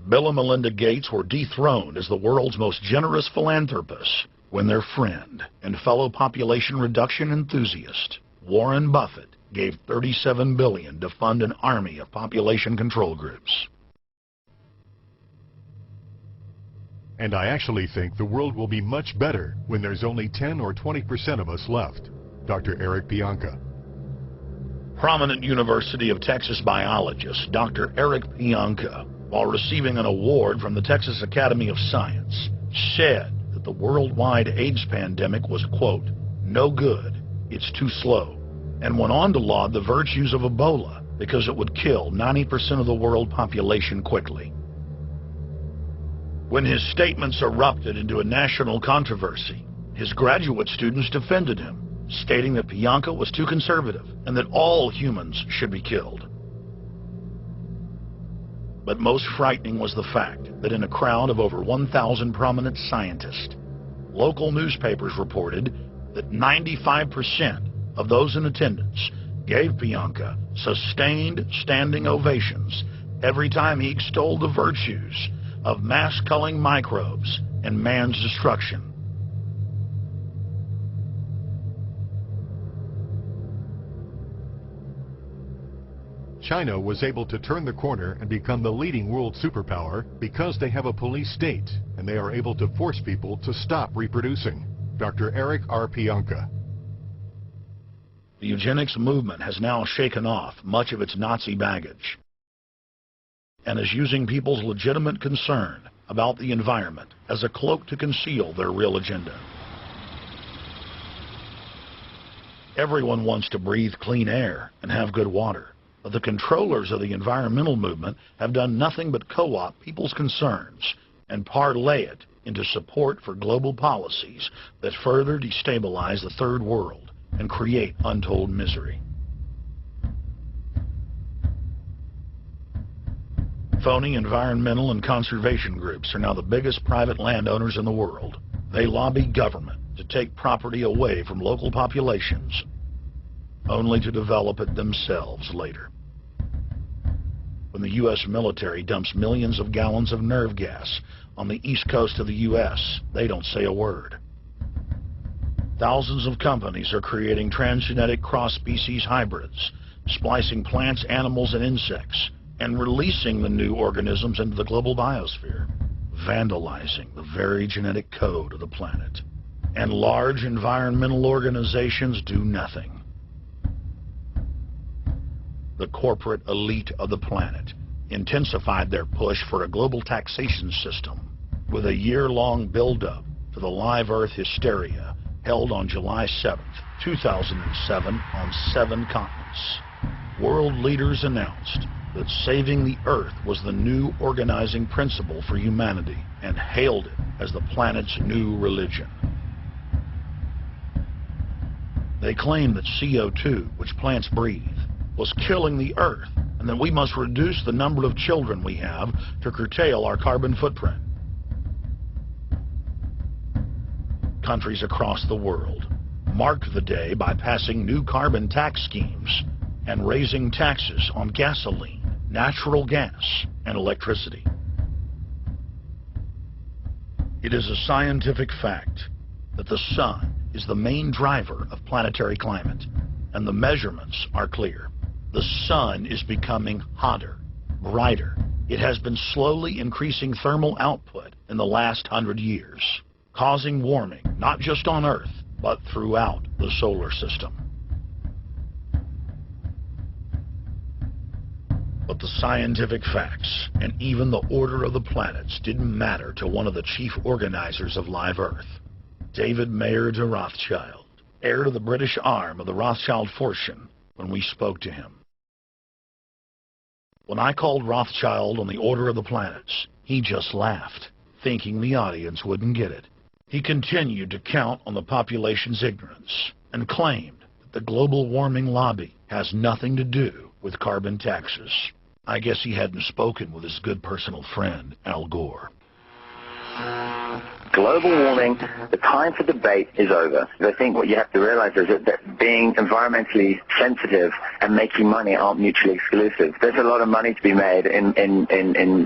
Bill and Melinda Gates were dethroned as the world's most generous philanthropists when their friend and fellow population reduction enthusiast, Warren Buffett, gave $37 billion to fund an army of population control groups. And I actually think the world will be much better when there's only 10 or 20% of us left. Dr. Eric Pianka. Prominent University of Texas biologist Dr. Eric Pianka, while receiving an award from the Texas Academy of Science, said that the worldwide AIDS pandemic was, quote, no good, it's too slow, and went on to laud the virtues of Ebola because it would kill 90% of the world population quickly. When his statements erupted into a national controversy, his graduate students defended him, stating that Pianka was too conservative and that all humans should be killed. But most frightening was the fact that in a crowd of over 1,000 prominent scientists, local newspapers reported that 95% of those in attendance gave Pianka sustained standing ovations every time he extolled the virtues of mass-culling microbes and man's destruction. China was able to turn the corner and become the leading world superpower because they have a police state and they are able to force people to stop reproducing. Dr. Eric R. Pianka. The eugenics movement has now shaken off much of its Nazi baggage and is using people's legitimate concern about the environment as a cloak to conceal their real agenda. Everyone wants to breathe clean air and have good water, but the controllers of the environmental movement have done nothing but co-opt people's concerns and parlay it into support for global policies that further destabilize the third world and create untold misery. Phony environmental and conservation groups are now the biggest private landowners in the world. They lobby government to take property away from local populations, only to develop it themselves later. When the U.S. military dumps millions of gallons of nerve gas on the east coast of the U.S., they don't say a word. Thousands of companies are creating transgenetic cross-species hybrids, splicing plants, animals, and insects, and releasing the new organisms into the global biosphere, vandalizing the very genetic code of the planet. And large environmental organizations do nothing. The corporate elite of the planet intensified their push for a global taxation system with a year-long build-up to the Live Earth hysteria held on July 7th, 2007 on 7 continents. World leaders announced that saving the Earth was the new organizing principle for humanity and hailed it as the planet's new religion. They claimed that CO2, which plants breathe, was killing the Earth, and that we must reduce the number of children we have to curtail our carbon footprint. Countries across the world marked the day by passing new carbon tax schemes and raising taxes on gasoline, natural gas, and electricity. It is a scientific fact that the sun is the main driver of planetary climate, and the measurements are clear. The sun is becoming hotter, brighter. It has been slowly increasing thermal output in the last 100 years, causing warming not just on Earth, but throughout the solar system. But the scientific facts and even the order of the planets didn't matter to one of the chief organizers of Live Earth, David Mayer de Rothschild, heir to the British arm of the Rothschild fortune, when we spoke to him. When I called Rothschild on the order of the planets, he just laughed, thinking the audience wouldn't get it. He continued to count on the population's ignorance and claimed that the global warming lobby has nothing to do with carbon taxes. I guess he hadn't spoken with his good personal friend, Al Gore. Global warming, the time for debate is over. I think what you have to realize is that being environmentally sensitive and making money aren't mutually exclusive. There's a lot of money to be made in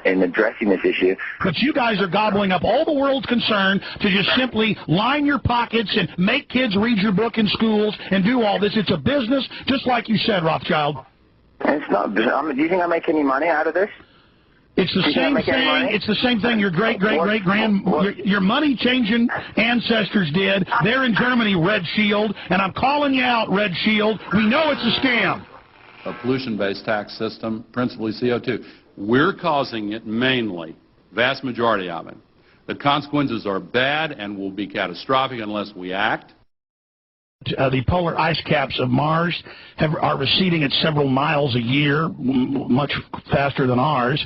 addressing this issue. But you guys are gobbling up all the world's concern to just simply line your pockets and make kids read your book in schools and do all this. It's a business, just like you said, Rothschild. It's not. Do you think I make any money out of this? It's the same thing. It's the same thing your your money-changing ancestors did. They're in Germany, Red Shield, and I'm calling you out, Red Shield. We know it's a scam. A pollution-based tax system, principally CO2. We're causing it mainly, vast majority of it. The consequences are bad and will be catastrophic unless we act. The polar ice caps of Mars are receding at several miles a year, much faster than ours,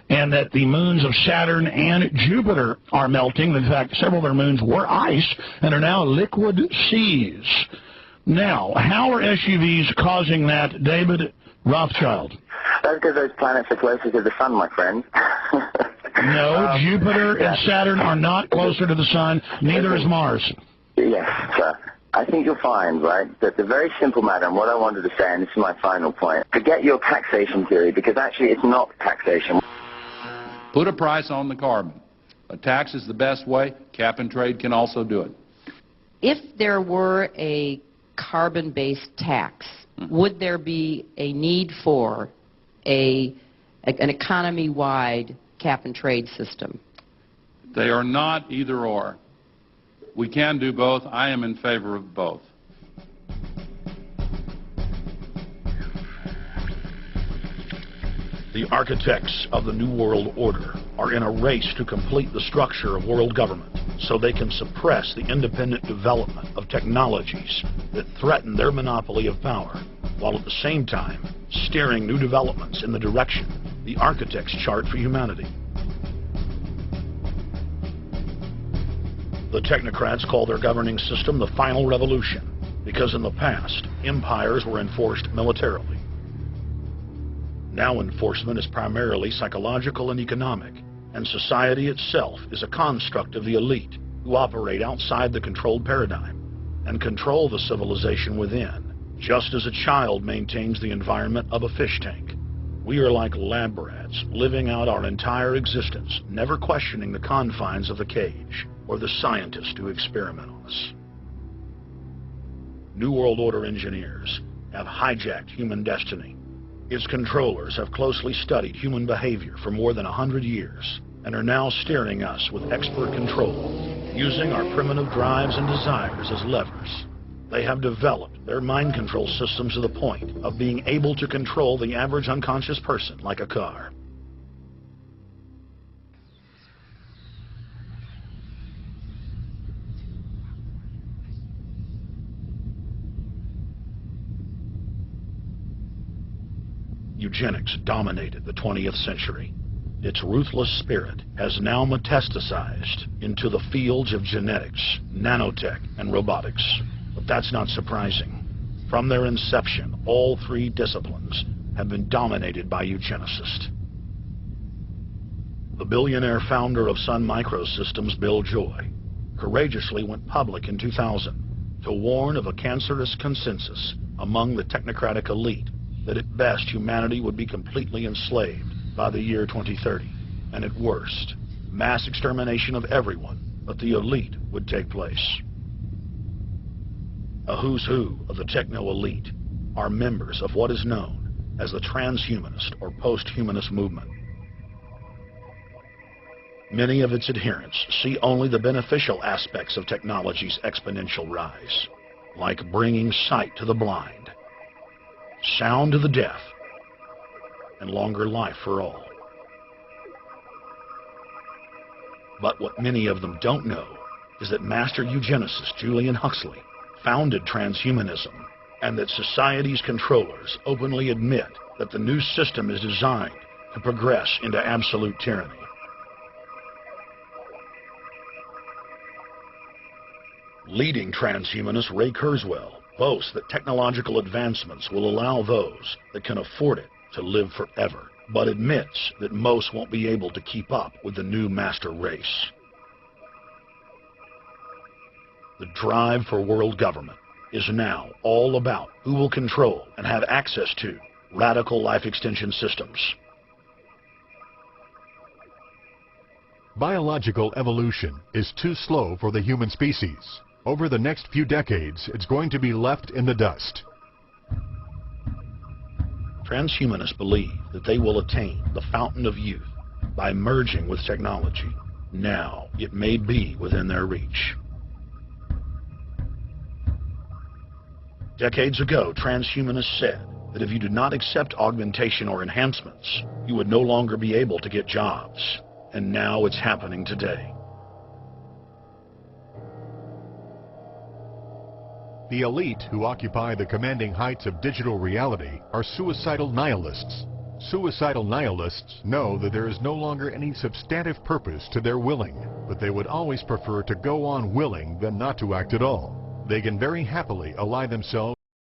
and that the moons of Saturn and Jupiter are melting. In fact, several of their moons were ice and are now liquid seas. Now, how are SUVs causing that, David Rothschild? That's because those planets are closer to the sun, my friend. No, Jupiter and Saturn are not closer to the sun. Neither is Mars. Yes, sir. I think you'll find, right, that the very simple matter, and what I wanted to say, and this is my final point, forget your taxation theory, because actually it's not taxation. Put a price on the carbon. A tax is the best way. Cap and trade can also do it. If there were a carbon-based tax, would there be a need for an economy-wide cap and trade system? They are not either or. We can do both. I am in favor of both. The architects of the New World Order are in a race to complete the structure of world government so they can suppress the independent development of technologies that threaten their monopoly of power, while at the same time steering new developments in the direction the architects chart for humanity. The technocrats call their governing system the final revolution because in the past, empires were enforced militarily. Now enforcement is primarily psychological and economic, and society itself is a construct of the elite who operate outside the controlled paradigm and control the civilization within, just as a child maintains the environment of a fish tank. We are like lab rats, living out our entire existence, never questioning the confines of the cage or the scientists who experiment on us. New World Order engineers have hijacked human destiny. Its controllers have closely studied human behavior for more than 100 years and are now steering us with expert control, using our primitive drives and desires as levers. They have developed their mind control systems to the point of being able to control the average unconscious person like a car. Eugenics dominated the 20th century. Its ruthless spirit has now metastasized into the fields of genetics, nanotech, and robotics. But that's not surprising. From their inception, all three disciplines have been dominated by eugenicists. The billionaire founder of Sun Microsystems, Bill Joy, courageously went public in 2000 to warn of a cancerous consensus among the technocratic elite that at best humanity would be completely enslaved by the year 2030, and at worst, mass extermination of everyone but the elite would take place. A who's who of the techno-elite are members of what is known as the transhumanist or post-humanist movement. Many of its adherents see only the beneficial aspects of technology's exponential rise, like bringing sight to the blind, sound to the deaf, and longer life for all. But what many of them don't know is that master eugenicist Julian Huxley founded transhumanism, and that society's controllers openly admit that the new system is designed to progress into absolute tyranny. Leading transhumanist Ray Kurzweil boasts that technological advancements will allow those that can afford it to live forever, but admits that most won't be able to keep up with the new master race. The drive for world government is now all about who will control and have access to radical life extension systems. Biological evolution is too slow for the human species. Over the next few decades, it's going to be left in the dust. Transhumanists believe that they will attain the fountain of youth by merging with technology. Now, it may be within their reach. Decades ago, transhumanists said that if you did not accept augmentation or enhancements, you would no longer be able to get jobs. And now it's happening today. The elite who occupy the commanding heights of digital reality are suicidal nihilists. Suicidal nihilists know that there is no longer any substantive purpose to their willing, but they would always prefer to go on willing than not to act at all. They can very happily ally themselves